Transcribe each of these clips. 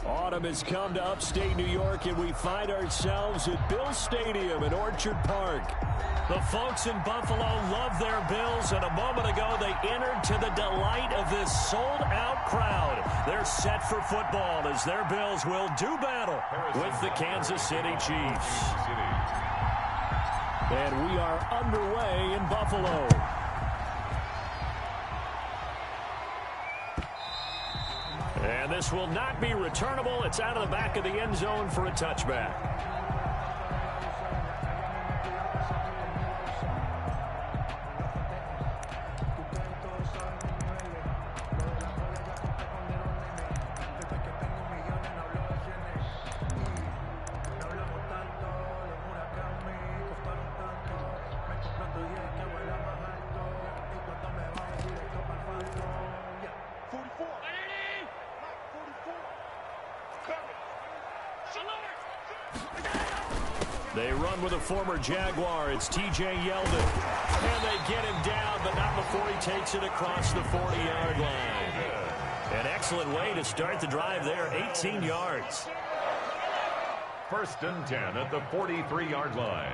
Autumn has come to upstate New York, and we find ourselves at Bill Stadium in Orchard Park. The folks in Buffalo love their Bills, and a moment ago they entered to the delight of this sold-out crowd. They're set for football as their Bills will do battle with the Kansas City Chiefs. And we are underway in Buffalo. And this will not be returnable. It's out of the back of the end zone for a touchback. They run with a former Jaguar. It's T.J. Yeldon. And they get him down, but not before he takes it across the 40-yard line. An excellent way to start the drive there, 18 yards. 1st and 10 at the 43-yard line.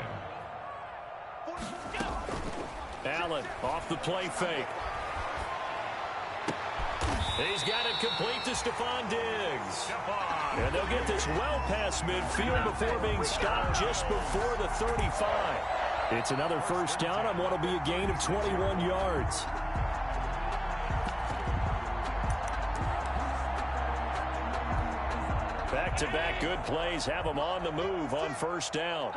Allen off the play fake. He's got it complete to Stephon Diggs. And they'll get this well past midfield before being stopped just before the 35. It's another first down on what will be a gain of 21 yards. Back-to-back good plays have them on the move on first down.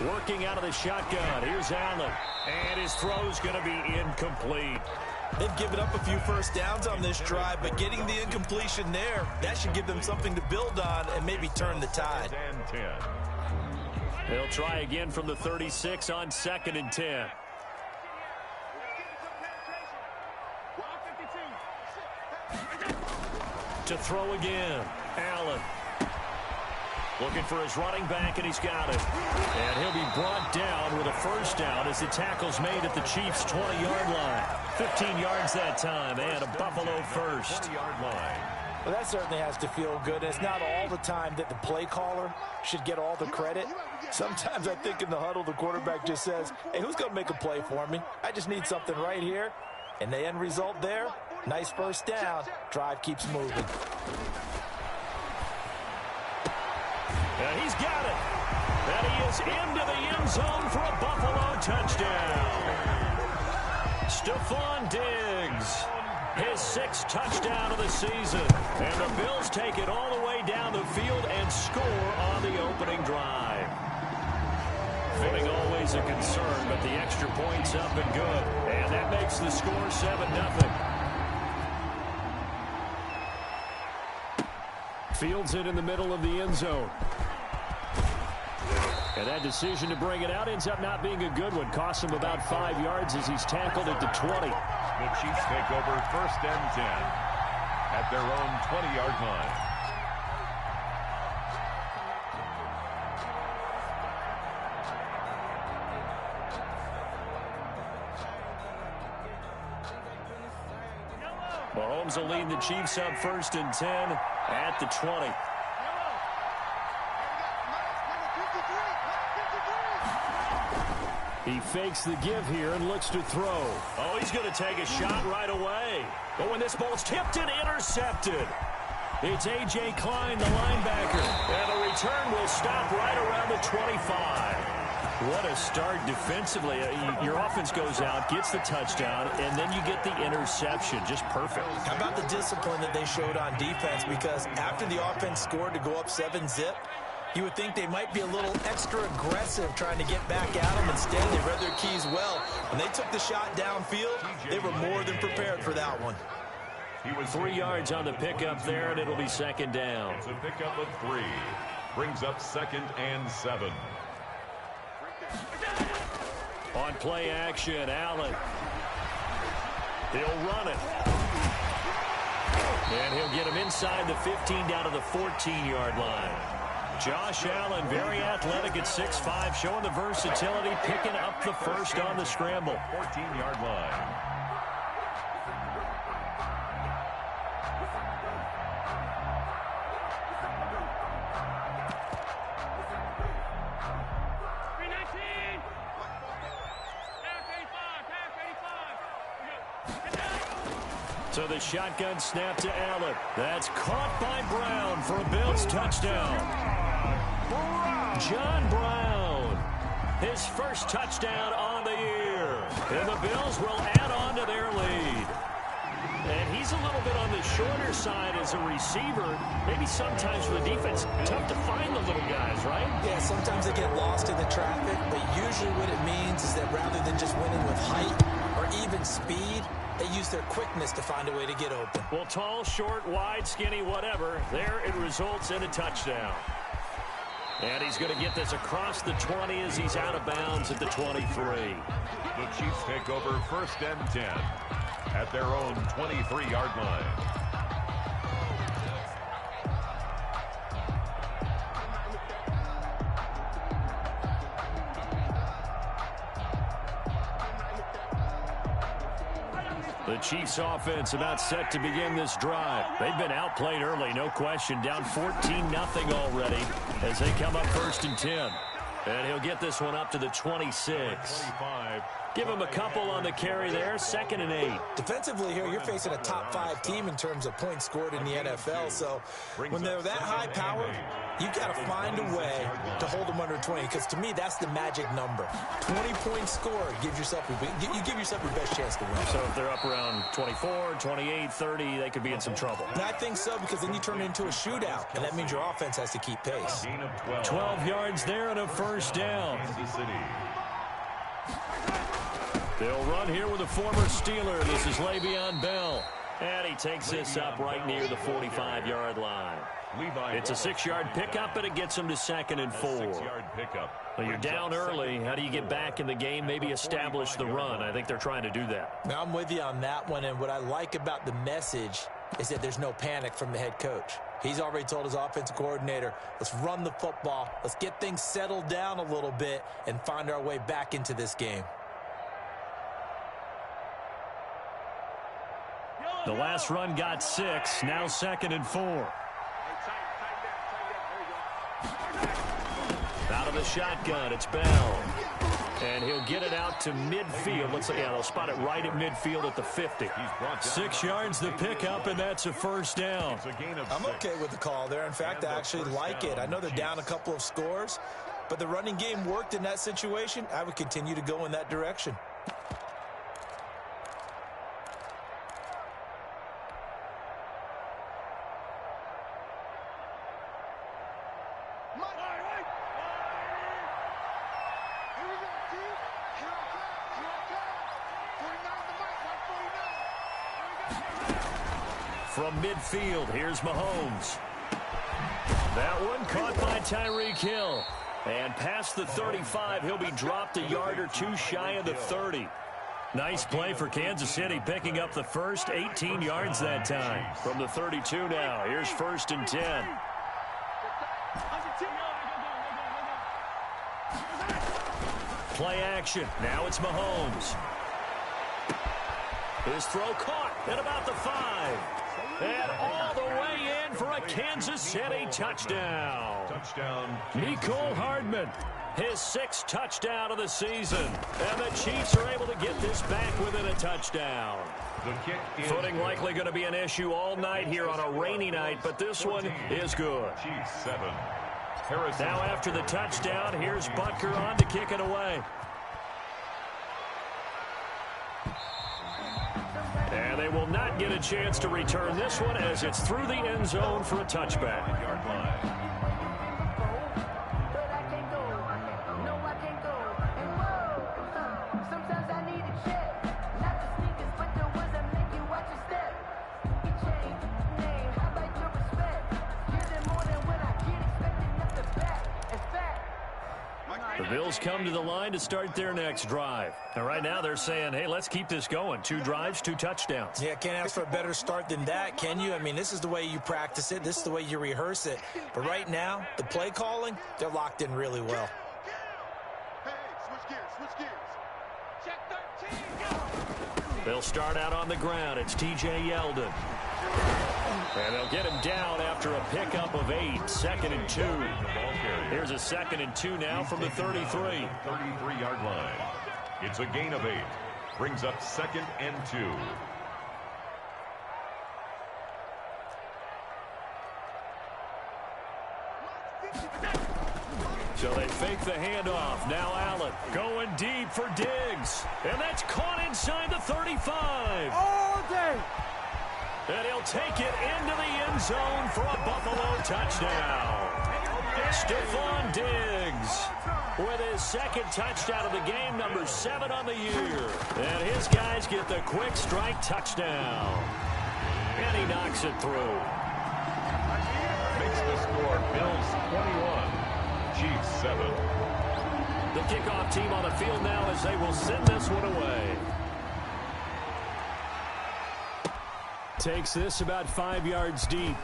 Working out of the shotgun. Here's Allen. And his throw's going to be incomplete. They've given up a few first downs on this drive, but getting the incompletion there, that should give them something to build on and maybe turn the tide. They'll try again from the 36 on 2nd and 10. To throw again. Allen. Looking for his running back, and he's got it. And he'll be brought down with a first down as the tackle's made at the Chiefs' 20-yard line. 15 yards that time, and a Buffalo first. 20-yard line. Well, that certainly has to feel good. It's not all the time that the play caller should get all the credit. Sometimes I think in the huddle, the quarterback just says, hey, who's going to make a play for me? I just need something right here. And the end result there, nice first down. Drive keeps moving. And he's got it. And he is into the end zone for a Buffalo touchdown. Stephon Diggs, his 6th touchdown of the season. And the Bills take it all the way down the field and score on the opening drive. Footing always a concern, but the extra point's up and good. And that makes the score 7-0. Fields it in the middle of the end zone. And that decision to bring it out ends up not being a good one. Costs him about 5 yards as he's tackled at the 20. The Chiefs take over 1st and 10 at their own 20-yard line. Mahomes will lead the Chiefs up 1st and 10 at the 20. He fakes the give here and looks to throw. Oh, he's going to take a shot right away. But when this ball's tipped and intercepted, it's A.J. Klein, the linebacker. And the return will stop right around the 25. What a start defensively. Your offense goes out, gets the touchdown, and then you get the interception. Just perfect. How about the discipline that they showed on defense? Because after the offense scored to go up 7-zip, you would think they might be a little extra aggressive trying to get back at them. Instead, they read their keys well. When they took the shot downfield, they were more than prepared for that one. He was 3 yards on the pickup there, and it'll be 2nd down. It's a pickup of 3. Brings up 2nd and 7. On play action, Allen. He'll run it. And he'll get him inside the 15 down to the 14-yard line. Josh Allen, very athletic at 6'5", showing the versatility, picking up the first on the scramble. 14-yard line. So the shotgun snap to Allen. That's caught by Brown for a Bills touchdown. John Brown, his first touchdown on the year. And the Bills will add on to their lead. And he's a little bit on the shorter side as a receiver. Maybe sometimes for the defense, tough to find the little guys, right? Yeah, sometimes they get lost in the traffic, but usually what it means is that rather than just winning with height or even speed, they use their quickness to find a way to get open. Well, tall, short, wide, skinny, whatever, there it results in a touchdown. And he's going to get this across the 20 as he's out of bounds at the 23. The Chiefs take over 1st and 10 at their own 23-yard line. The Chiefs offense about set to begin this drive. They've been outplayed early, no question. Down 14-0 already as they come up 1st and 10. And he'll get this one up to the 26. Give him a couple on the carry there. 2nd and 8. Defensively here, you're facing a top 5 team in terms of points scored in the NFL. So when they're that high powered, you've got to find a way to hold them under 20. Because to me, that's the magic number. 20 points scored gives yourself you give yourself your best chance to win. So if they're up around 24, 28, 30, they could be in some trouble. And I think so, because then you turn it into a shootout, and that means your offense has to keep pace. 12 yards there and a 1st down. They'll run here with a former Steeler. This is Le'Veon Bell. And he takes this up right near the 45-yard line. It's a 6-yard pickup, and it gets him to 2nd and 4. 6-yard pickup. Well, you're down early. How do you get back in the game, maybe establish the run? I think they're trying to do that. Now, I'm with you on that one, and what I like about the message is that there's no panic from the head coach. He's already told his offensive coordinator, let's run the football, let's get things settled down a little bit and find our way back into this game. The last run got 6, now 2nd and 4. Out of the shotgun, it's Bell. And he'll get it out to midfield. Looks like, yeah, they'll spot it right at midfield at the 50. 6 yards the pickup, and that's a 1st down. I'm okay with the call there. In fact, I actually like it. I know they're down a couple of scores, but the running game worked in that situation. I would continue to go in that direction. From midfield, here's Mahomes. That one caught by Tyreek Hill. And past the 35, he'll be dropped a yard or two shy of the 30. Nice play for Kansas City, picking up the first 18 yards that time. From the 32 now, here's 1st and 10. Play action. Now it's Mahomes. His throw caught at about the 5. And all the way in for a Kansas City touchdown. Mecole Hardman, his 6th touchdown of the season. And the Chiefs are able to get this back within a touchdown. Footing likely going to be an issue all night here on a rainy night, but this one is good. Chiefs 7. Now after the touchdown, here's Butker on to kick it away. And they will not get a chance to return this one as it's through the end zone for a touchback. The Bills come to the line to start their next drive. And right now they're saying, hey, let's keep this going. 2 drives, 2 touchdowns. Yeah, can't ask for a better start than that, can you? I mean, this is the way you practice it. This is the way you rehearse it. But right now, the play calling, they're locked in really well. They'll start out on the ground. It's T.J. Yeldon. And they'll get him down after a pickup of 8. 2nd and 2. Here's a 2nd and 2 now from the 33. 33-yard line. It's a gain of 8. Brings up 2nd and 2. So they fake the handoff. Now Allen going deep for Diggs. And that's caught inside the 35. All day. And he'll take it into the end zone for a Buffalo touchdown. Stephon Diggs with his 2nd touchdown of the game, number 7 on the year. And his guys get the quick strike touchdown. And he knocks it through. Makes the score Bills 21, Chiefs 7. The kickoff team on the field now as they will send this one away. Takes this about 5 yards deep.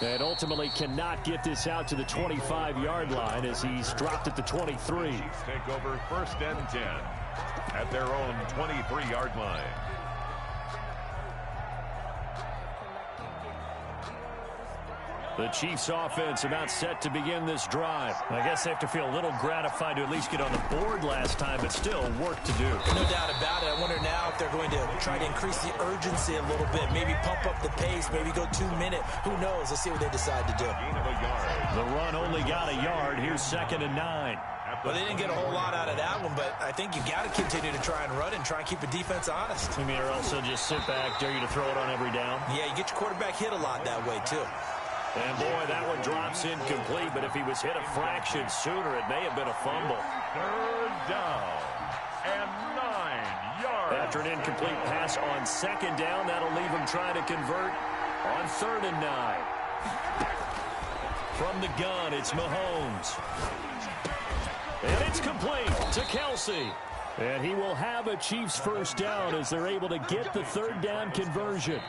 And ultimately cannot get this out to the 25-yard line as he's dropped at the 23. Chiefs take over 1st and 10 at their own 23-yard line. The Chiefs offense about set to begin this drive. I guess they have to feel a little gratified to at least get on the board last time, but still work to do. No doubt about it. I wonder now if they're going to try to increase the urgency a little bit. Maybe pump up the pace. Maybe go 2-minute. Who knows? Let's see what they decide to do. Gain of a yard. The run only got a yard. Here's 2nd and 9. Well, they didn't get a whole lot out of that one, but I think you got to continue to try and run and try and keep the defense honest. You mean, or also just sit back, dare you to throw it on every down? Yeah, you get your quarterback hit a lot that way, too. And, boy, that one drops incomplete, but if he was hit a fraction sooner, it may have been a fumble. 3rd down and 9 yards. After an incomplete pass on 2nd down, that'll leave him trying to convert on 3rd and 9. From the gun, it's Mahomes. And it's complete to Kelsey. And he will have a Chiefs 1st down as they're able to get the 3rd down conversion.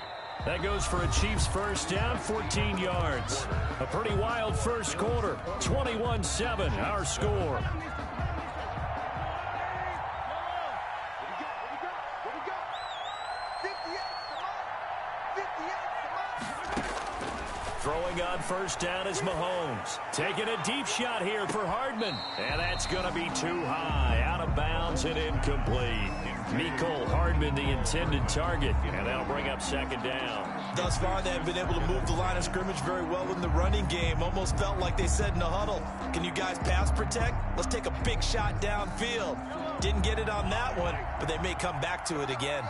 That goes for a Chiefs 1st down, 14 yards. A pretty wild first quarter. 21-7, our score. Throwing on 1st down is Mahomes. Taking a deep shot here for Hardman. And that's going to be too high. Out of bounds and incomplete. Mecole Hardman, the intended target. And that'll bring up 2nd down. Thus far, they have been able to move the line of scrimmage very well in the running game. Almost felt like they said in the huddle, can you guys pass protect? Let's take a big shot downfield. Didn't get it on that one, but they may come back to it again.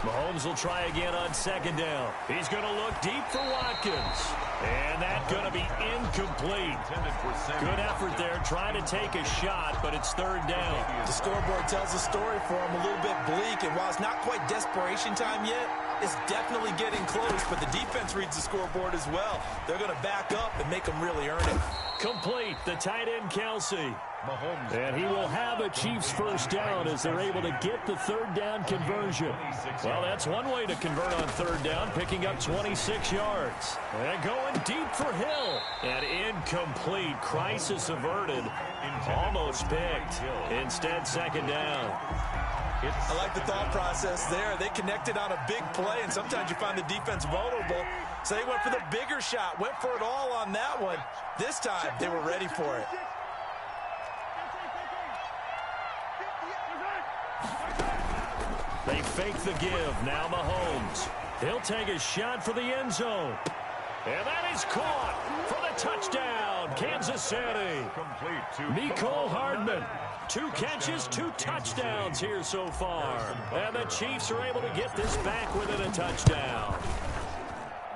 Mahomes will try again on 2nd down. He's going to look deep for Watkins. And that's going to be incomplete. Good effort there, trying to take a shot, but it's 3rd down. The scoreboard tells the story for him a little bit bleak, and while it's not quite desperation time yet, it's definitely getting close, but the defense reads the scoreboard as well. They're going to back up and make them really earn it. Complete, the tight end Kelsey. Mahomes. And he will have a Chiefs 1st down as they're able to get the 3rd down conversion. Well, that's one way to convert on 3rd down, picking up 26 yards. And going deep for Hill. And incomplete. Crisis averted. Almost picked. Instead, 2nd down. I like the thought process there. They connected on a big play, and sometimes you find the defense vulnerable. So they went for the bigger shot, went for it all on that one. This time, they were ready for it. They fake the give. Now Mahomes. He'll take a shot for the end zone. And that is caught for the touchdown, Kansas City. Mecole Hardman. 2 catches, 2 touchdowns here so far. And the Chiefs are able to get this back within a touchdown.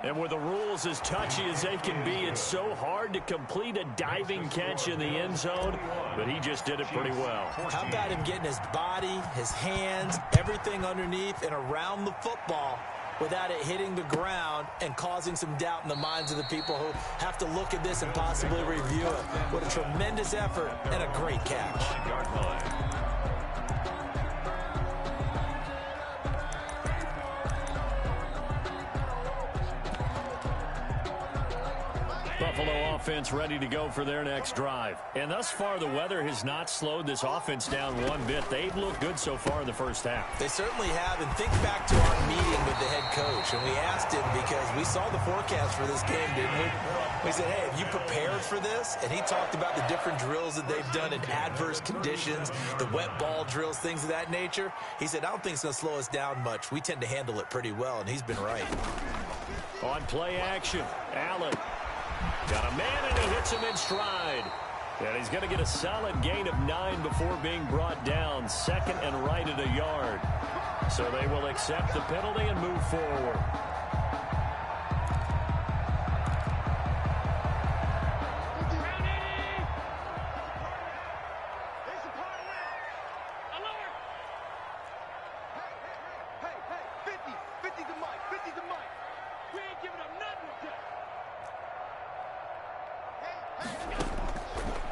And with the rules as touchy as they can be, it's so hard to complete a diving catch in the end zone, but he just did it pretty well. How about him getting his body, his hands, everything underneath and around the football without it hitting the ground and causing some doubt in the minds of the people who have to look at this and possibly review it. What a tremendous effort and a great catch. Buffalo offense ready to go for their next drive. And thus far, the weather has not slowed this offense down one bit. They've looked good so far in the first half. They certainly have. And think back to our meeting with the head coach. And we asked him because we saw the forecast for this game, didn't we? We said, hey, have you prepared for this? And he talked about the different drills that they've done in adverse conditions, the wet ball drills, things of that nature. He said, I don't think it's going to slow us down much. We tend to handle it pretty well, and he's been right. On play action, Allen. Got a man, and he hits him in stride. And he's going to get a solid gain of 9 before being brought down. Second and right at a yard. So they will accept the penalty and move forward.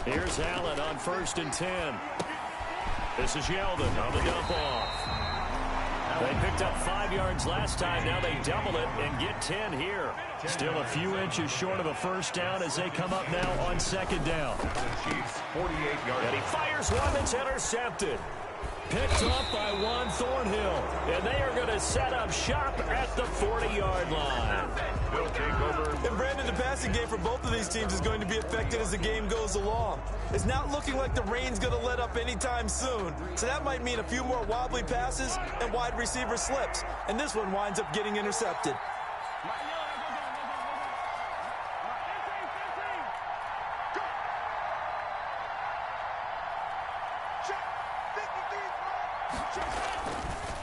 Here's Allen on 1st and 10. This is Yeldon on the dump off. They picked up 5 yards last time. Now they double it and get 10 here. Still a few inches short of a first down as they come up now on 2nd down. Chiefs 48 yards. And he fires one that's intercepted. Picked up by Juan Thornhill. And they are going to set up shop at the 40-yard line. They'll take over. And Brandon, the passing game for both of these teams is going to be affected as the game goes along. It's not looking like the rain's going to let up anytime soon. So that might mean a few more wobbly passes and wide receiver slips. And this one winds up getting intercepted.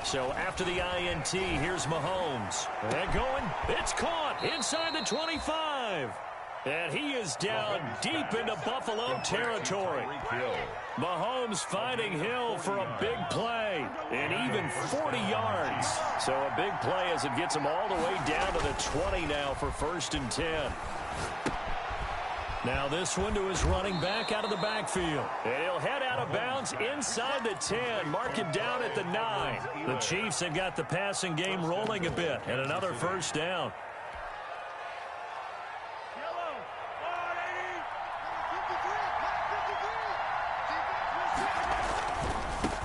So after the INT, here's Mahomes. And going, it's caught inside the 25. And he is down deep into Buffalo territory. Mahomes finding Hill for a big play, and even 40 yards. So a big play as it gets him all the way down to the 20 now for 1st and 10. Now this one to his running back out of the backfield. And he'll head out of bounds inside the 10. Mark it down at the 9. The Chiefs have got the passing game rolling a bit. And another first down.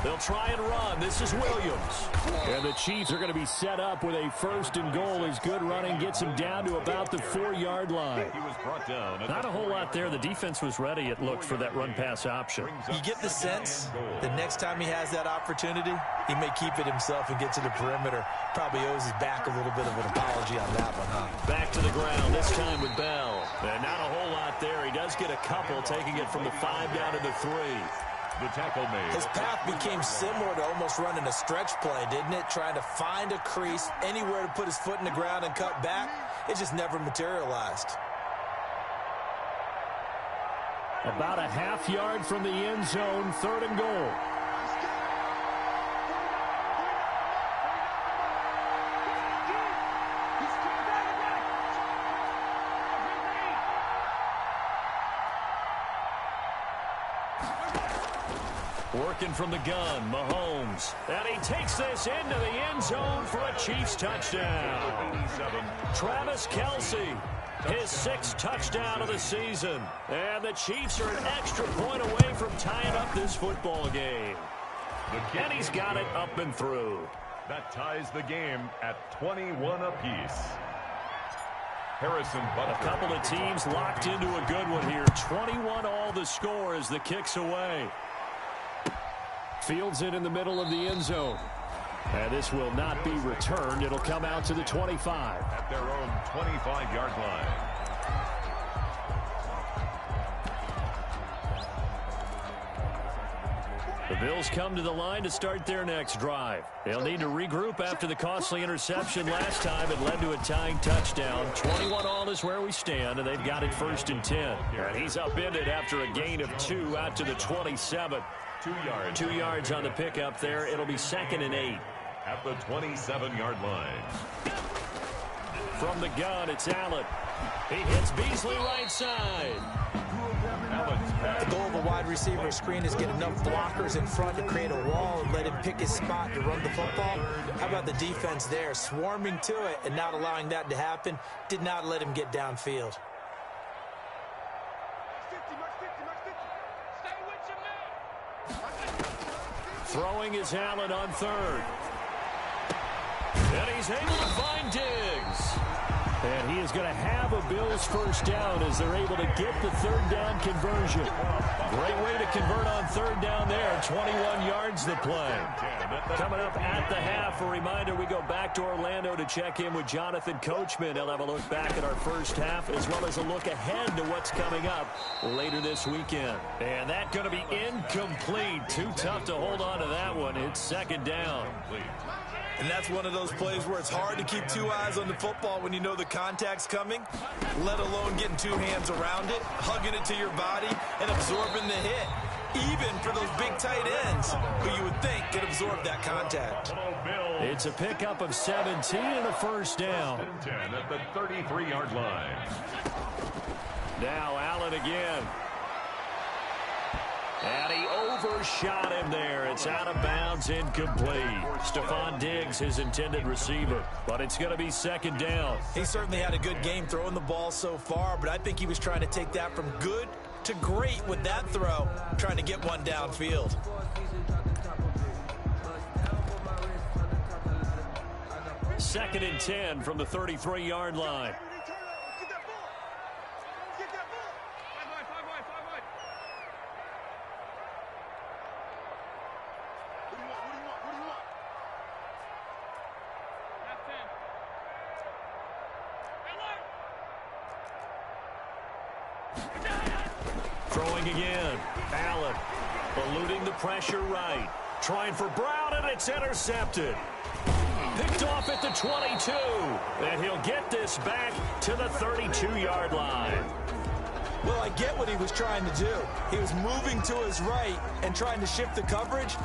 They'll try and run. This is Williams. And the Chiefs are going to be set up with a 1st and goal as good running gets him down to about the 4-yard line. He was brought down. Not a whole lot there. The defense was ready, it looked, for that run-pass option. You get the sense the next time he has that opportunity, he may keep it himself and get to the perimeter. Probably owes his back a little bit of an apology on that one, huh? Back to the ground, this time with Bell. And not a whole lot there. He does get a couple, taking it from the 5 down to the 3. The tackle made. His path became similar to almost running a stretch play, didn't it? Trying to find a crease, anywhere to put his foot in the ground and cut back. It just never materialized. About a half yard from the end zone, 3rd and goal. Working from the gun, Mahomes. And he takes this into the end zone for a Chiefs touchdown. Travis Kelce, his 6th touchdown of the season. And the Chiefs are an extra point away from tying up this football game. And he's got it up and through. That ties the game at 21 apiece. Harrison Butker. A couple of teams locked into a good one here. 21 all the score as the kick's away. Fields it in the middle of the end zone. And this will not be returned. It'll come out to the 25. At their own 25-yard line. The Bills come to the line to start their next drive. They'll need to regroup after the costly interception last time. It led to a tying touchdown. 21 all is where we stand, and they've got it 1st and 10. And he's upended after a gain of 2 out to the 27. 2 yards. 2 yards on the pickup there. It'll be 2nd and 8. At the 27-yard line. From the gun, it's Allen. He hits Beasley right side. The goal of a wide receiver screen is get enough blockers in front to create a wall and let him pick his spot to run the football. How about the defense there, swarming to it and not allowing that to happen? Did not let him get downfield. Throwing is Allen on third. And he's able to find Diggs. And he is going to have a Bills first down as they're able to get the third down conversion. Great way to convert on third down there. 21 yards the play. Coming up at the half, a reminder, we go back to Orlando to check in with Jonathan Coachman. He'll have a look back at our first half as well as a look ahead to what's coming up later this weekend. And that's going to be incomplete. Too tough to hold on to that one. It's second down. And that's one of those plays where it's hard to keep two eyes on the football when you know the contact's coming, let alone getting two hands around it, hugging it to your body, and absorbing the hit. Even for those big tight ends who you would think could absorb that contact. It's a pickup of 17 and a first down. 10 at the 33-yard line. Now Allen again. And he overshot him there. It's out of bounds, incomplete. Stephon Diggs, his intended receiver. But it's going to be second down. He certainly had a good game throwing the ball so far, but I think he was trying to take that from good to great with that throw, trying to get one downfield. Second and 10 from the 33-yard line. Throwing again. Allen eluding the pressure right. Trying for Brown, and it's intercepted. Picked off at the 22. And he'll get this back to the 32-yard line. Well, I get what he was trying to do. He was moving to his right and trying to shift the coverage,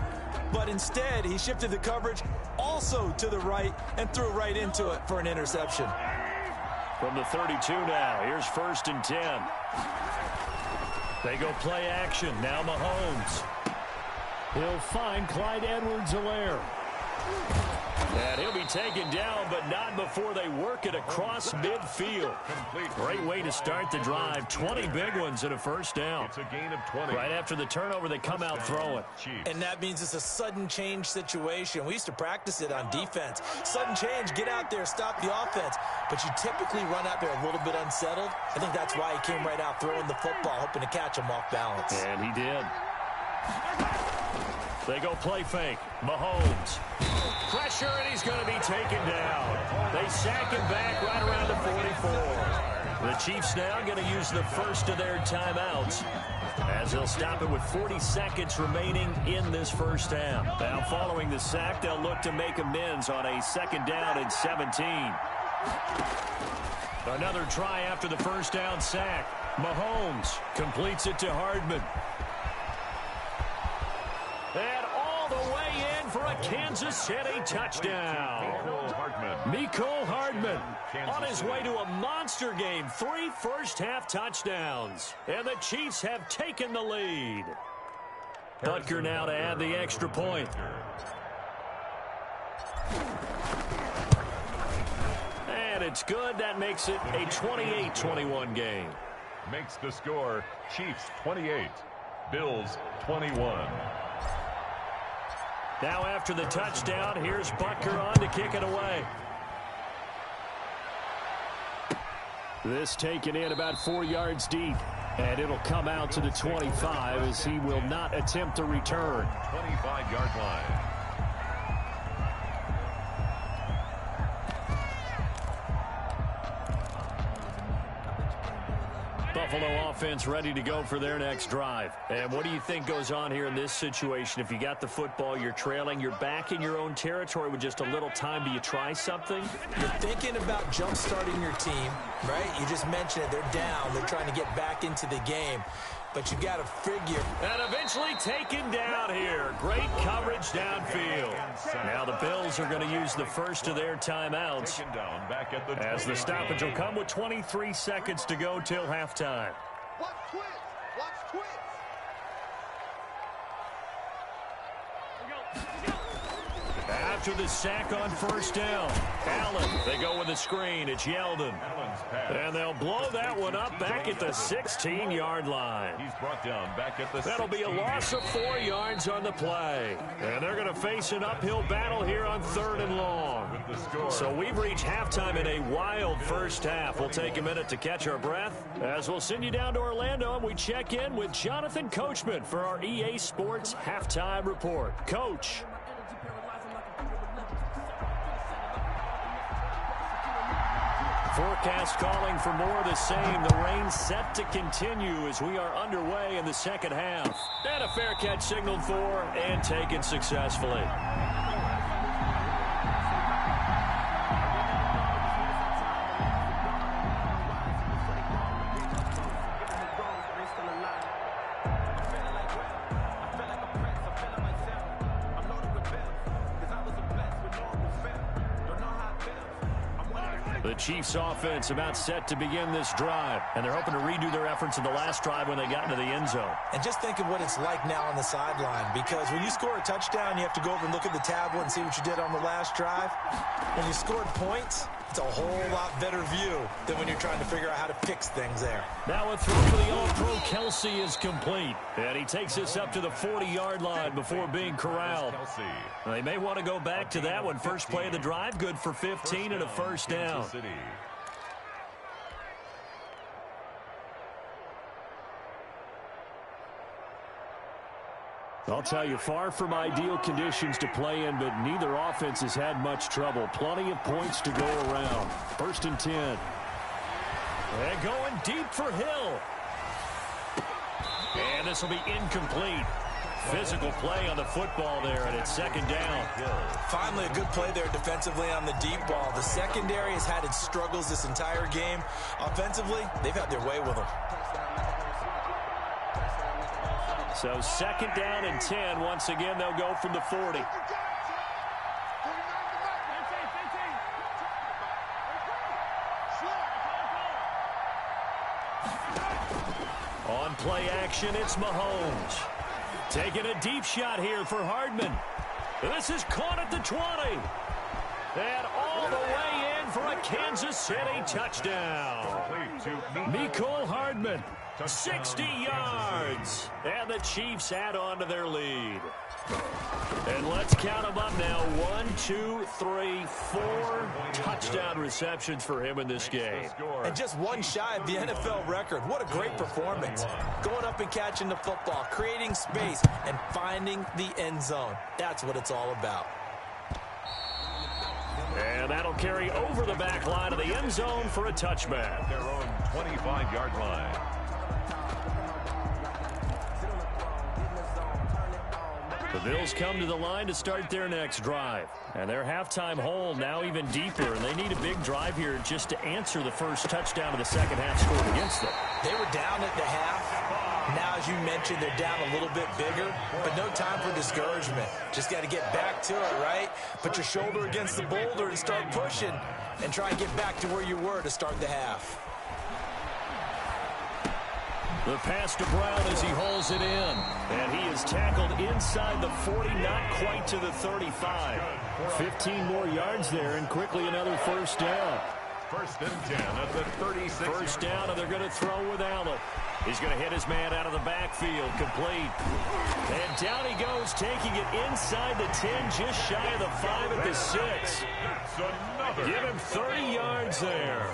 but instead he shifted the coverage also to the right and threw right into it for an interception. From the 32 now, here's first and 10. They go play action. Now Mahomes. He'll find Clyde Edwards-Helaire. And he'll be taken down, but not before they work it across midfield. Great way to start the drive. 20 big ones and a first down. It's a gain of 20. Right after the turnover, they come out throwing. And that means it's a sudden change situation. We used to practice it on defense. Sudden change, get out there, stop the offense. But you typically run out there a little bit unsettled. I think that's why he came right out throwing the football, hoping to catch him off balance. And he did. They go play fake. Mahomes. Pressure, and he's going to be taken down. They sack him back right around the 44. The Chiefs now going to use the first of their timeouts as they'll stop it with 40 seconds remaining in this first half. Now, following the sack, they'll look to make amends on a second down and 17. Another try after the first down sack. Mahomes completes it to Hardman. And all the way in for a Kansas City touchdown. Mecole Hardman on his way to a monster game. 3 first-half touchdowns. And the Chiefs have taken the lead. Butker now to add the extra point. And it's good. That makes it a 28-21 game. Makes the score Chiefs 28, Bills 21. Now after the touchdown, here's Butker on to kick it away. This taken in about 4 yards deep. And it'll come out to the 25 as he will not attempt to return. 25-yard line. Buffalo offense ready to go for their next drive. And what do you think goes on here in this situation? If you got the football, you're trailing, you're back in your own territory with just a little time. Do you try something? You're thinking about jump-starting your team, right? You just mentioned it. They're down. They're trying to get back into the game. but you got to figure. And eventually taken down here. Great coverage downfield. Now the Bills are going to use the first of their timeouts, as the stoppage will come with 23 seconds to go till halftime. Watch twist. Watch twist. After the sack on first down, Allen, they go with a screen. It's Yeldon. And they'll blow that one up back at the 16-yard line. He's brought down back at the That'll be a loss of 4 yards on the play. And they're going to face an uphill battle here on 3rd and long. So we've reached halftime in a wild first half. We'll take a minute to catch our breath, as we'll send you down to Orlando and we check in with Jonathan Coachman for our EA Sports Halftime Report. Coach. Forecast calling for more of the same. The rain set to continue as we are underway in the second half. And a fair catch signaled for and taken successfully. The Chiefs offense about set to begin this drive, and they're hoping to redo their efforts in the last drive when they got into the end zone. And just think of what it's like now on the sideline, because when you score a touchdown, you have to go over and look at the tablet and see what you did on the last drive. When you scored points, it's a whole lot better view than when you're trying to figure out how to fix things there. Now a throw for the All-Pro Kelsey is complete, and he takes us up to the 40-yard line before being corralled. They may want to go back to that one. First play of the drive, good for 15 and a first down. I'll tell you, far from ideal conditions to play in, but neither offense has had much trouble. Plenty of points to go around. 1st and 10. And going deep for Hill. And this will be incomplete. Physical play on the football there, and it's 2nd down. Finally, a good play there defensively on the deep ball. The secondary has had its struggles this entire game. Offensively, they've had their way with them. So 2nd down and 10. Once again, they'll go from the 40. On play action, it's Mahomes. Taking a deep shot here for Hardman. This is caught at the 20. And all the way in for a Kansas City touchdown. Mecole Hardman. 60 yards. And the Chiefs add on to their lead. And let's count them up now. 1, 2, 3, 4 touchdown receptions for him in this game. And just one shy of the NFL record. What a great performance. Going up and catching the football, creating space, and finding the end zone. That's what it's all about. And that'll carry over the back line of the end zone for a touchback. Their own 25-yard line. The Bills come to the line to start their next drive. And their halftime hole now even deeper, and they need a big drive here just to answer the first touchdown of the second half scored against them. They were down at the half. Now, as you mentioned, they're down a little bit bigger, but no time for discouragement. Just got to get back to it, right? Put your shoulder against the boulder and start pushing, and try and get back to where you were to start the half. The pass to Brown as he hauls it in. And he is tackled inside the 40, not quite to the 35. 15 more yards there, and quickly another first down. 1st and 10 at the 36. First down, and they're going to throw with Allen. He's going to hit his man out of the backfield, complete. And down he goes, taking it inside the 10, just shy of the 5 at the 6. Give him 30 yards there.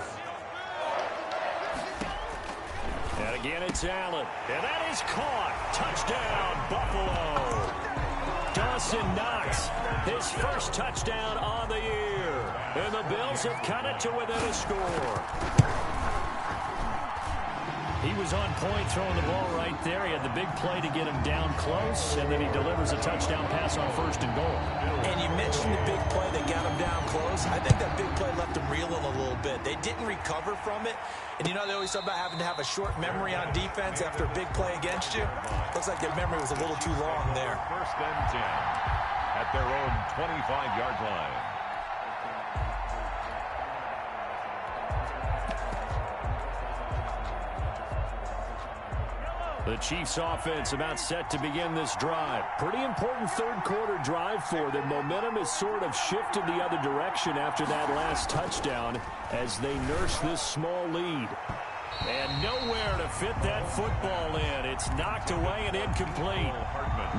And again, it's Allen. And that is caught. Touchdown, Buffalo. Dawson Knox, his first touchdown on the year. And the Bills have cut it to within a score. He was on point throwing the ball right there. He had the big play to get him down close, and then he delivers a touchdown pass on 1st and goal. And you mentioned the big play that got him down close. I think that big play left left them reeling a little bit. They didn't recover from it. And you know, they always talk about having to have a short memory on defense after a big play against you. Looks like their memory was a little too long there. First and 10 at their own 25-yard line. The Chiefs offense about set to begin this drive. Pretty important third quarter drive for them. Momentum has sort of shifted the other direction after that last touchdown as they nurse this small lead. And nowhere to fit that football in. It's knocked away and incomplete.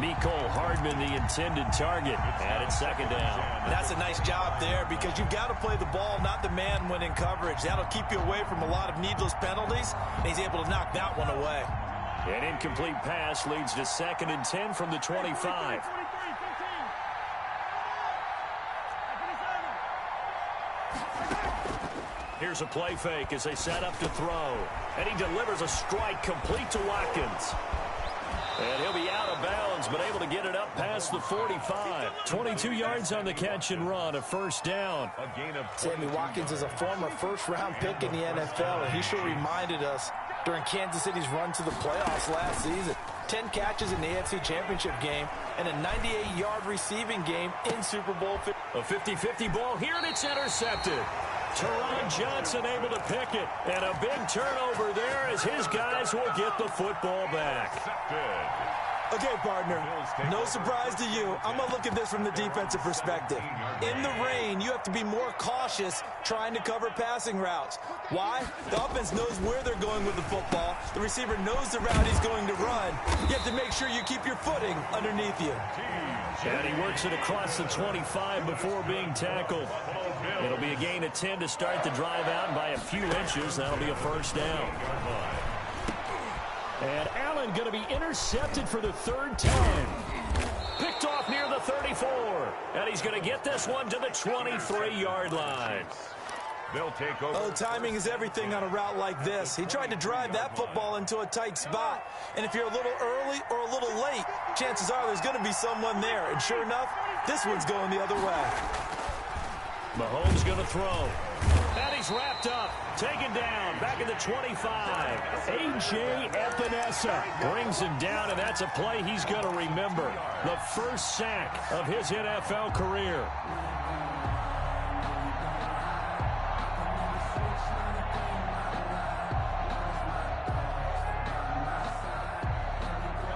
Mecole Hardman, the intended target, and it's second down. And that's a nice job there because you've got to play the ball, not the man when in coverage. That'll keep you away from a lot of needless penalties, and he's able to knock that one away. An incomplete pass leads to second and 10 from the 25. Here's a play fake as they set up to throw. And he delivers a strike complete to Watkins. And he'll be out of bounds, but able to get it up past the 45. 22 yards on the catch and run, a first down. A gain of Sammy Watkins is a former first-round pick in the NFL, and he sure reminded us during Kansas City's run to the playoffs last season. 10 catches in the AFC Championship game and a 98-yard receiving game in Super Bowl. A 50-50 ball here, and it's intercepted. Teron Johnson able to pick it, and a big turnover there as his guys will get the football back. Okay, partner, no surprise to you. I'm going to look at this from the defensive perspective. In the rain, you have to be more cautious trying to cover passing routes. Why? The offense knows where they're going with the football. The receiver knows the route he's going to run. You have to make sure you keep your footing underneath you. And he works it across the 25 before being tackled. It'll be a gain of 10 to start the drive out, and by a few inches, that'll be a first down. And Allen going to be intercepted for the third time. Picked off near the 34. And he's going to get this one to the 23-yard line. They'll take over. Oh, timing is everything on a route like this. He tried to drive that football into a tight spot. And if you're a little early or a little late, chances are there's going to be someone there. And sure enough, this one's going the other way. Mahomes going to throw. And he's wrapped up. Taken down. Back at the 25. A.J. Epinesa brings him down, and that's a play he's going to remember. The first sack of his NFL career.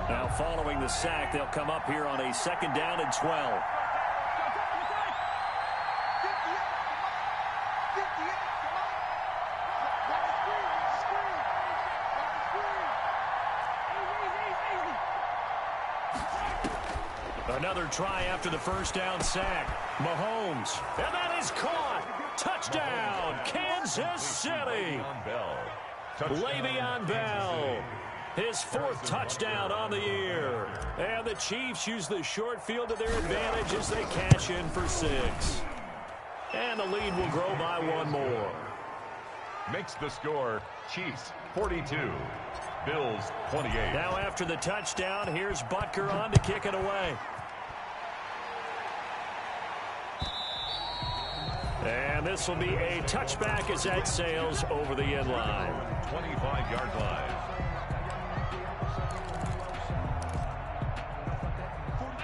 Now following the sack, they'll come up here on a second down and 12. Another try after the first down sack. Mahomes. And that is caught. Touchdown, Kansas City. Le'Veon Bell. His fourth touchdown on the year. And the Chiefs use the short field to their advantage as they cash in for 6. And the lead will grow by one more. Makes the score Chiefs 42, Bills 28. Now after the touchdown, here's Butker on to kick it away. And this will be a touchback as that sails over the end line. 25-yard line.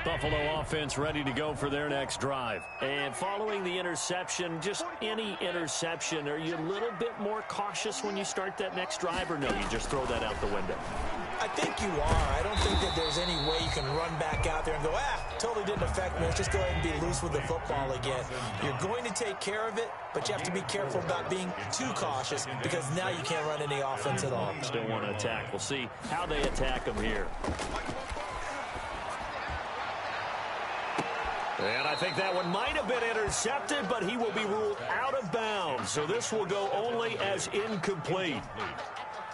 Buffalo offense ready to go for their next drive. And following the interception, just any interception, are you a little bit more cautious when you start that next drive, or no, you just throw that out the window? I think you are. I don't think that there's any way you can run back out there and go, totally didn't affect me. Let's just go ahead and be loose with the football again. You're going to take care of it, but you have to be careful about being too cautious because now you can't run any offense at all. Still want to attack. We'll see how they attack them here. And I think that one might have been intercepted, but he will be ruled out of bounds. So this will go only as incomplete.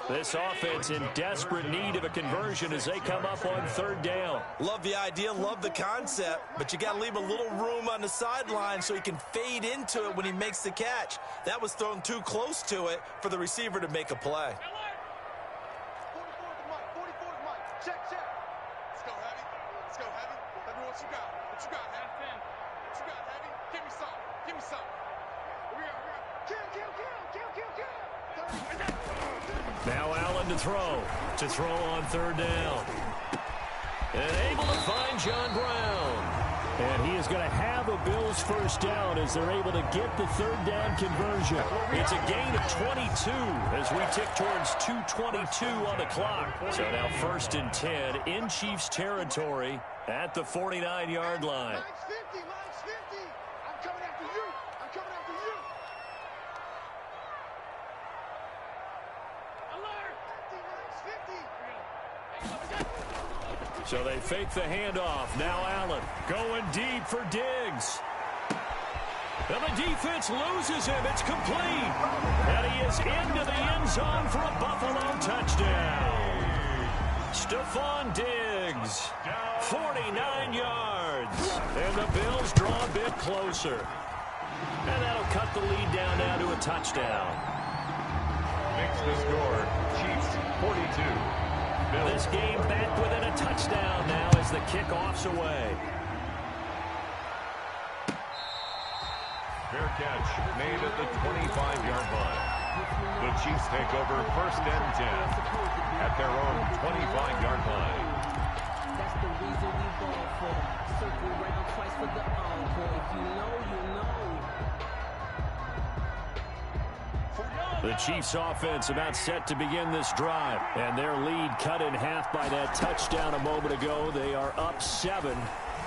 This offense in desperate need of a conversion as they come up on third down. Love the idea, love the concept, but you got to leave a little room on the sideline so he can fade into it when he makes the catch. That was thrown too close to it for the receiver to make a play. 44 is Mike. Check. Let's go, Heavy. Let me know what you got. What you got, Heavy? What you got, Heavy? Give me some. Here we go. Now Allen to throw on third down. And able to find John Brown. And he is going to have a Bills first down as they're able to get the third down conversion. It's a gain of 22 as we tick towards 2:22 on the clock. So now 1st and 10 in Chiefs territory at the 49-yard line. So they fake the handoff. Now Allen going deep for Diggs. And the defense loses him. It's complete. And he is into the end zone for a Buffalo touchdown. Stephon Diggs, 49 yards. And the Bills draw a bit closer. And that'll cut the lead down now to a touchdown. Makes the score, Chiefs 42. This game back within a touchdown now as the kickoff's away. Fair catch made at the 25-yard line. The Chiefs take over 1st and 10 at their own 25-yard line. That's the reason we ball for. Circle round twice for the encore. If you know, you know. The Chiefs offense about set to begin this drive, and their lead cut in half by that touchdown a moment ago. They are up 7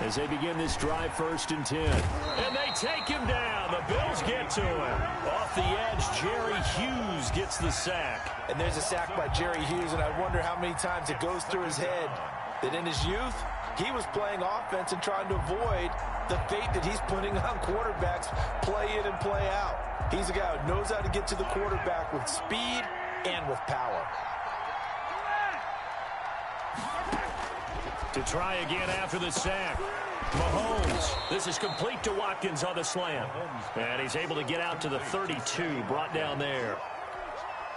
as they begin this drive 1st and 10. And they take him down. The Bills get to him. Off the edge, Jerry Hughes gets the sack. And there's a sack by Jerry Hughes, and I wonder how many times it goes through his head that in his youth, he was playing offense and trying to avoid the fate that he's putting on quarterbacks play in and play out. He's a guy who knows how to get to the quarterback with speed and with power. To try again after the sack. Mahomes. This is complete to Watkins on the slant. And he's able to get out to the 32, brought down there.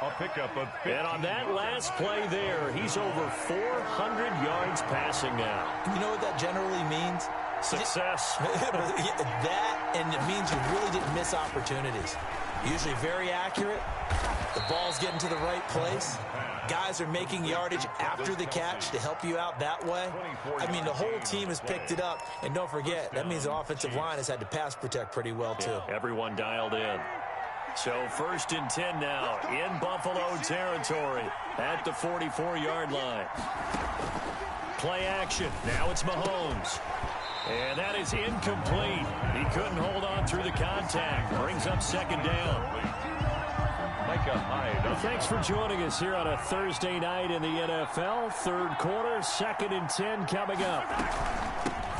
A pickup of 15. And on that last play there, he's over 400 yards passing now. You know what that generally means? Success. That, and it means you really didn't miss opportunities. Usually very accurate. The ball's getting to the right place. Guys are making yardage after the catch to help you out that way. I mean, the whole team has picked it up. And don't forget, that means the offensive line has had to pass protect pretty well, too. Yeah, everyone dialed in. So 1st and 10 now in Buffalo territory at the 44-yard line. Play action. Now it's Mahomes. And that is incomplete. He couldn't hold on through the contact. Brings up 2nd down. Well, thanks for joining us here on a Thursday night in the NFL. 3rd quarter, 2nd and 10 coming up.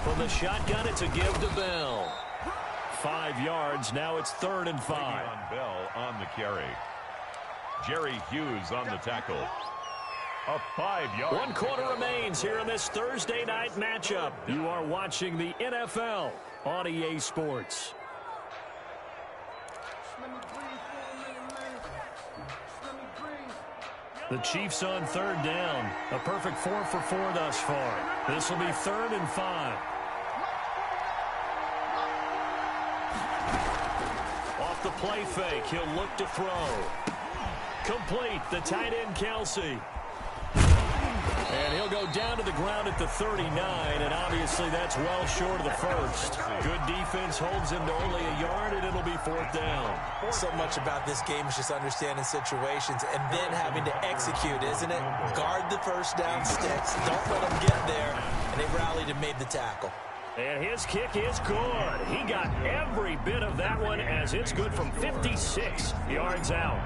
From the shotgun, it's a give to Bell. 5 yards. Now it's 3rd and 5. On Bell on the carry. Jerry Hughes on the tackle. A 5-yard. 1 quarter remains here in this Thursday night matchup. You are watching the NFL on EA Sports. The Chiefs on 3rd down. A perfect 4 for 4 thus far. This will be 3rd and 5. Off the play fake, he'll look to throw. Complete, the tight end Kelsey. And he'll go down to the ground at the 39, and obviously that's well short of the first. Good defense holds him to only a yard, and it'll be 4th down. So much about this game is just understanding situations and then having to execute, isn't it? Guard the first down sticks. Don't let them get there. And they rallied and made the tackle. And his kick is good. He got every bit of that one as it's good from 56 yards out.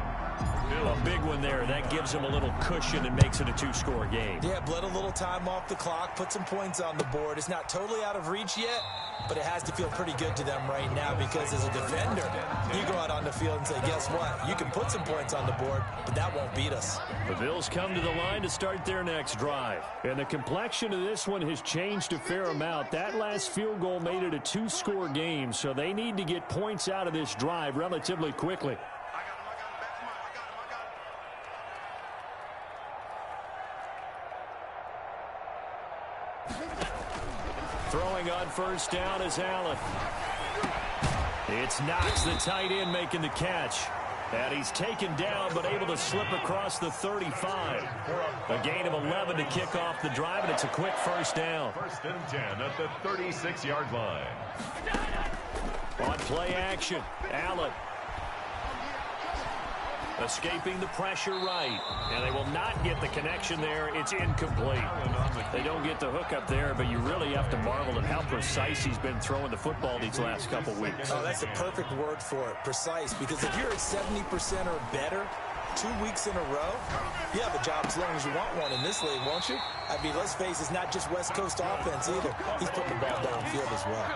A big one there. That gives him a little cushion and makes it a 2-score game. Yeah, bled a little time off the clock, put some points on the board. It's not totally out of reach yet, but it has to feel pretty good to them right now because as a defender, you go out on the field and say, guess what? You can put some points on the board, but that won't beat us. The Bills come to the line to start their next drive. And the complexion of this one has changed a fair amount. That last field goal made it a 2-score game, so they need to get points out of this drive relatively quickly. Throwing on 1st down is Allen. It's Knox, the tight end, making the catch. And he's taken down, but able to slip across the 35. A gain of 11 to kick off the drive, and it's a quick first down. 1st and 10 at the 36-yard line. On play action, Allen. Escaping the pressure right. And they will not get the connection there. It's incomplete. They don't get the hook up there, but you really have to marvel at how precise he's been throwing the football these last couple weeks. Oh, that's the perfect word for it, precise. Because if you're at 70% or better 2 weeks in a row, you have a job as long as you want one in this league, won't you? I mean, let's face it, it's not just West Coast offense either. He's putting the ball downfield as well.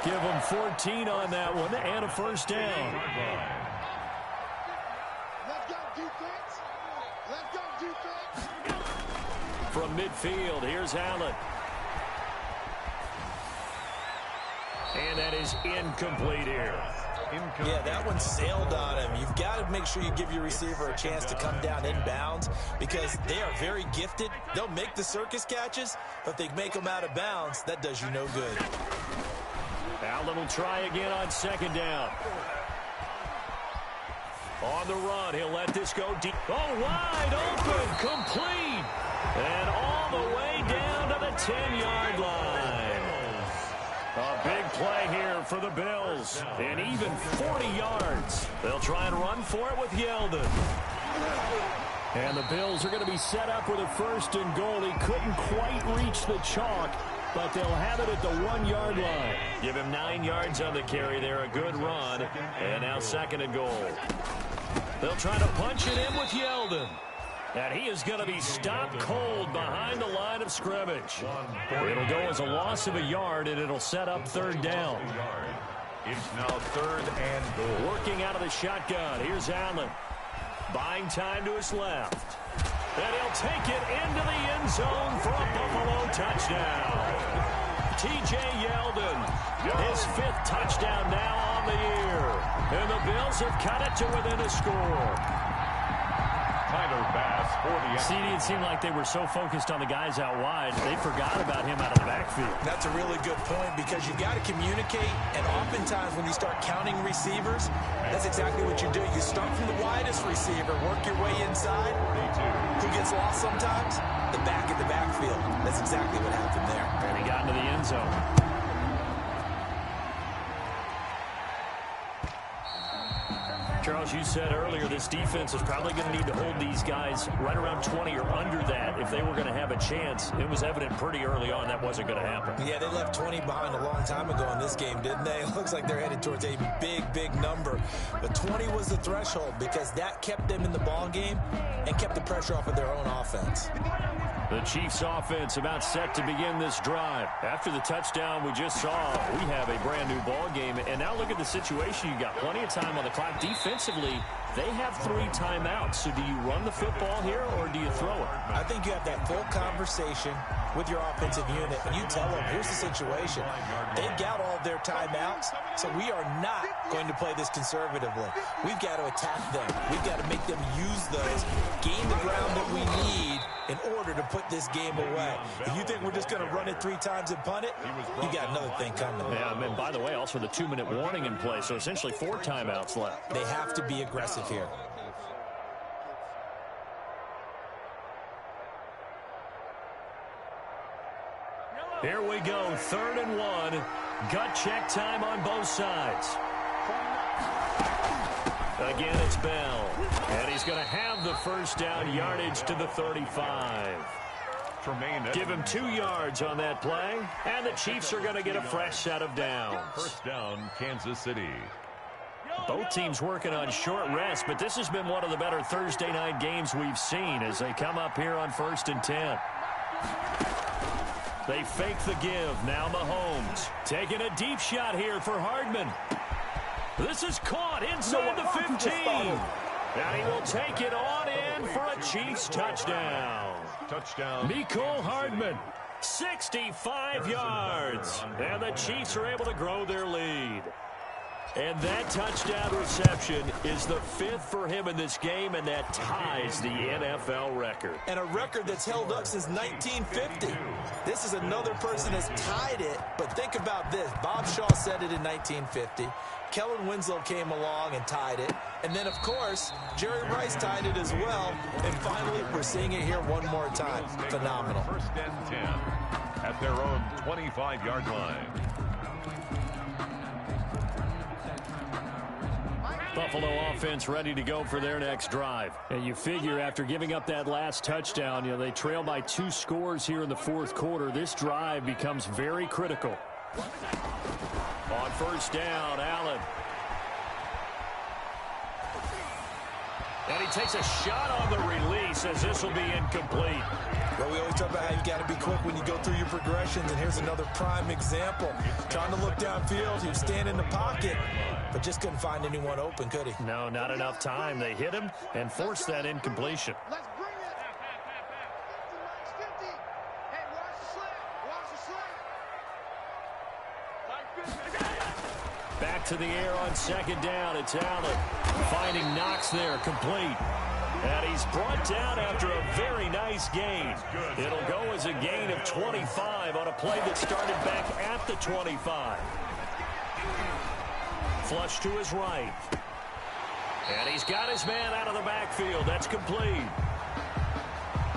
Give him 14 on that one and a first down. From midfield, here's Allen. And that is incomplete here. Yeah, that one sailed on him. You've got to make sure you give your receiver a chance to come down inbounds because they are very gifted. They'll make the circus catches, but if they make them out of bounds, that does you no good. Allen will try again on second down. On the run, he'll let this go deep. Oh, wide open, complete. And all the way down to the 10-yard line. A big play here for the Bills. And even 40 yards. They'll try and run for it with Yeldon. And the Bills are going to be set up with a 1st and goal. He couldn't quite reach the chalk, but they'll have it at the 1-yard line. Give him 9 yards on the carry there. A good run. And now 2nd and goal. They'll try to punch it in with Yeldon. And he is going to be stopped cold behind the line of scrimmage. It'll go as a loss of a yard, and it'll set up 3rd down. It's now 3rd and goal. Working out of the shotgun. Here's Allen. Buying time to his left. And he'll take it into the end zone for a Buffalo touchdown. T.J. Yeldon, his 5th touchdown now on the year. And the Bills have cut it to within a score. Tyler Bass for the... CD, it seemed like they were so focused on the guys out wide, they forgot about him out of the backfield. That's a really good point because you got to communicate, and oftentimes when you start counting receivers, that's exactly what you do. You start from the widest receiver, work your way inside. Who gets lost sometimes? The back in the backfield. That's exactly what happened there. And he got into the end zone. Charles, you said earlier this defense is probably going to need to hold these guys right around 20 or under that if they were going to have a chance. It was evident pretty early on that wasn't going to happen. Yeah, they left 20 behind a long time ago in this game, didn't they? It looks like they're headed towards a big number. But 20 was the threshold because that kept them in the ball game and kept the pressure off of their own offense. The Chiefs offense about set to begin this drive. After the touchdown we just saw, we have a brand new ball game. And now look at the situation. You got plenty of time on the clock. Defensively, they have 3 timeouts. So do you run the football here or do you throw it? I think you have that full conversation with your offensive unit, and you tell them, here's the situation. They've got all of their timeouts, so we are not going to play this conservatively. We've got to attack them. We've got to make them use those, gain the ground that we need in order to put this game away. If you think we're just going to run it 3 times and punt it, you got another thing coming. Yeah, and by the way, also the 2-minute warning in play, so essentially 4 timeouts left. They have to be aggressive here. Here we go, 3rd and 1. Gut check time on both sides. Again, it's Bell. And he's going to have the first down, yardage to the 35. Give him 2 yards on that play. And the Chiefs are going to get a fresh set of downs. First down, Kansas City. Both teams working on short rest, but this has been one of the better Thursday night games we've seen as they come up here on 1st and 10. They fake the give. Now Mahomes taking a deep shot here for Hardman. This is caught inside the 15. And he will take it on in for a Chiefs touchdown. Mecole Hardman, 65 yards. And the Chiefs are able to grow their lead. And that touchdown reception is the 5th for him in this game, and that ties the NFL record. And a record that's held up since 1950. This is another person that's tied it, but think about this. Bob Shaw said it in 1950. Kellen Winslow came along and tied it. And then, of course, Jerry Rice tied it as well. And finally, we're seeing it here one more time. Phenomenal. First and 10 at their own 25-yard line. Buffalo offense ready to go for their next drive. And you figure after giving up that last touchdown, they trail by 2 scores here in the 4th quarter. This drive becomes very critical. On first down, Allen. And he takes a shot on the release as this will be incomplete. Well, we always talk about how you got to be quick when you go through your progressions, and here's another prime example. Trying to look downfield, he was standing in the pocket, but just couldn't find anyone open, could he? No, not enough time. They hit him and forced that incompletion. Let's bring it. 50. Hey, watch the slant. Watch the slant. Back to the air on second down. It's Allen. Finding Knox there, complete. And he's brought down after a very nice gain. It'll go as a gain of 25 on a play that started back at the 25. Flush to his right. And he's got his man out of the backfield. That's complete.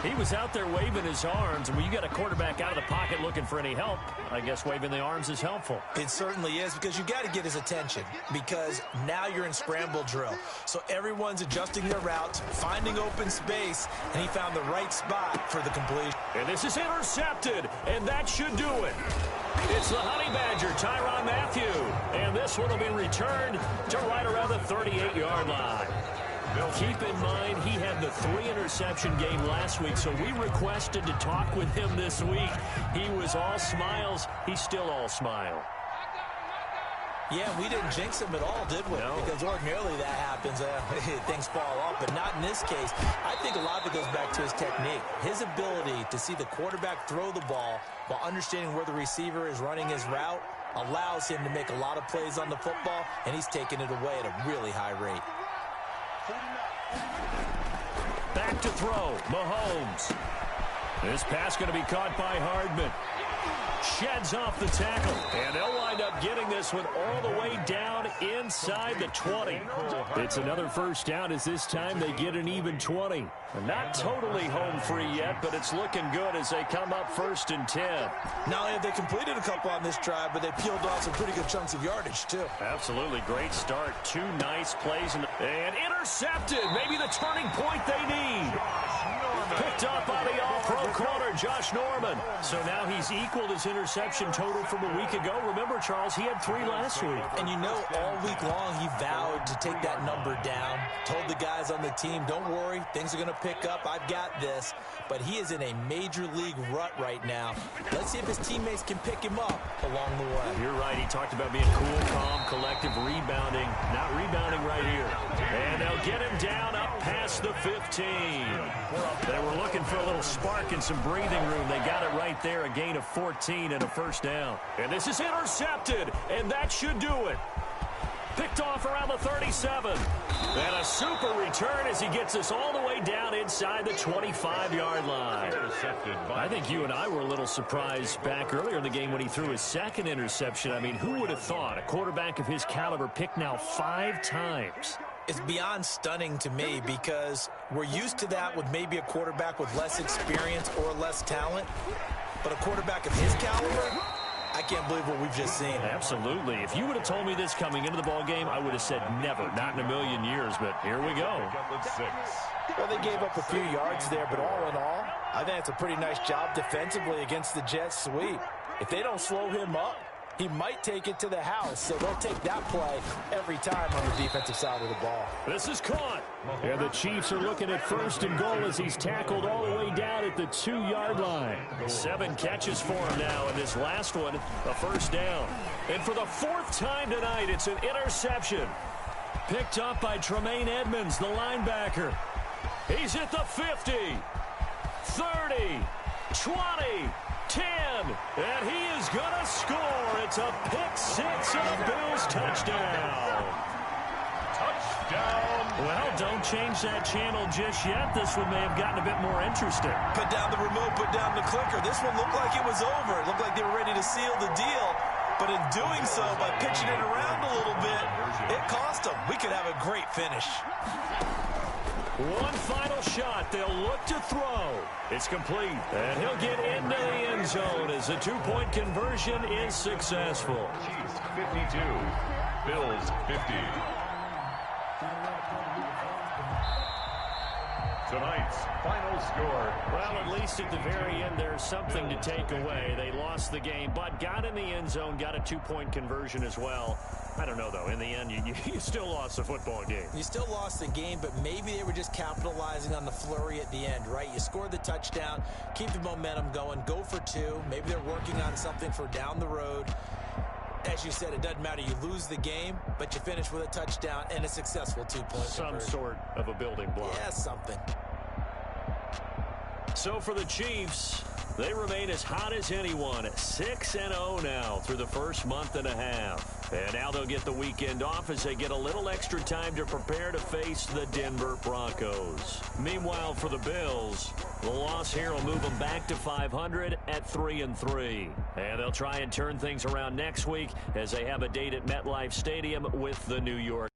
He was out there waving his arms, and when you got a quarterback out of the pocket looking for any help, I guess waving the arms is helpful. It certainly is, because you got to get his attention, because now you're in scramble drill. So everyone's adjusting their routes, finding open space, and he found the right spot for the completion. And this is intercepted, and that should do it. It's the Honey Badger, Tyrann Mathieu, and this one will be returned to right around the 38-yard line. Keep in mind, he had the 3-interception game last week, so we requested to talk with him this week. He was all smiles. He's still all smile. Yeah, we didn't jinx him at all, did we? No. Because ordinarily that happens. Things fall off, but not in this case. I think a lot of it goes back to his technique. His ability to see the quarterback throw the ball while understanding where the receiver is running his route allows him to make a lot of plays on the football, and he's taking it away at a really high rate. Back to throw, Mahomes. This pass going to be caught by Hardman. Sheds off the tackle, and they'll wind up getting this one all the way down inside the 20. It's another first down as this time they get an even 20. Not totally home free yet, but it's looking good as they come up 1st and 10. Not only have they completed a couple on this drive, but they peeled off some pretty good chunks of yardage, too. Absolutely great start. 2 nice plays. And intercepted. Maybe the turning point they need. Picked up by the all-pro corner, Josh Norman. So now he's equaled his interception total from a week ago. Remember, Charles, he had 3 last week. And you know, all week long he vowed to take that number down. Told the guys on the team, don't worry, things are going to pick up. I've got this. But he is in a major league rut right now. Let's see if his teammates can pick him up along the way. You're right. He talked about being cool, calm, collective, rebounding. Not rebounding right here. And they'll get him down up past the 15. They were looking for a little spark and some breathing room. They got it right there. A gain of 14 and a first down. And this is intercepted, and that should do it. Picked off around the 37. And a super return as he gets us all the way down inside the 25-yard line. I think you and I were a little surprised back earlier in the game when he threw his 2nd interception. I mean, who would have thought a quarterback of his caliber picked now 5 times? It's beyond stunning to me because we're used to that with maybe a quarterback with less experience or less talent. But a quarterback of his caliber, I can't believe what we've just seen. Absolutely. If you would have told me this coming into the ball game, I would have said never, not in a million years, but here we go. Well, they gave up a few yards there, but all in all, I think it's a pretty nice job defensively against the Jets sweep. If they don't slow him up, he might take it to the house, so they'll take that play every time on the defensive side of the ball. This is caught. And the Chiefs are looking at 1st and goal as he's tackled all the way down at the 2-yard line. 7 catches for him now, and this last one, a first down. And for the 4th time tonight, it's an interception. Picked up by Tremaine Edmonds, the linebacker. He's at the 50, 30, 20, 10, and he is going to score. It's a pick-6 and a Bills touchdown. Touchdown. Well, don't change that channel just yet. This one may have gotten a bit more interesting. Put down the remote, put down the clicker. This one looked like it was over. It looked like they were ready to seal the deal. But in doing so, by pitching it around a little bit, it cost them. We could have a great finish. One final shot. They'll look to throw. It's complete. And he'll get into the end zone as the two-point conversion is successful. Chiefs 52, Bills 50. Tonight's final score. Well, at least at the very end, there's something to take away. They lost the game, but got in the end zone, got a two-point conversion as well. I don't know, though. In the end, you still lost the football game. You still lost the game, but maybe they were just capitalizing on the flurry at the end, right? You scored the touchdown, keep the momentum going, go for two. Maybe they're working on something for down the road. As you said, it doesn't matter. You lose the game, but you finish with a touchdown and a successful two-point conversion. Some sort of a building block. Yeah, something. So for the Chiefs, they remain as hot as anyone, 6-0 now through the first month and a half. And now they'll get the weekend off as they get a little extra time to prepare to face the Denver Broncos. Meanwhile, for the Bills, the loss here will move them back to 500 at 3-3. And they'll try and turn things around next week as they have a date at MetLife Stadium with the New York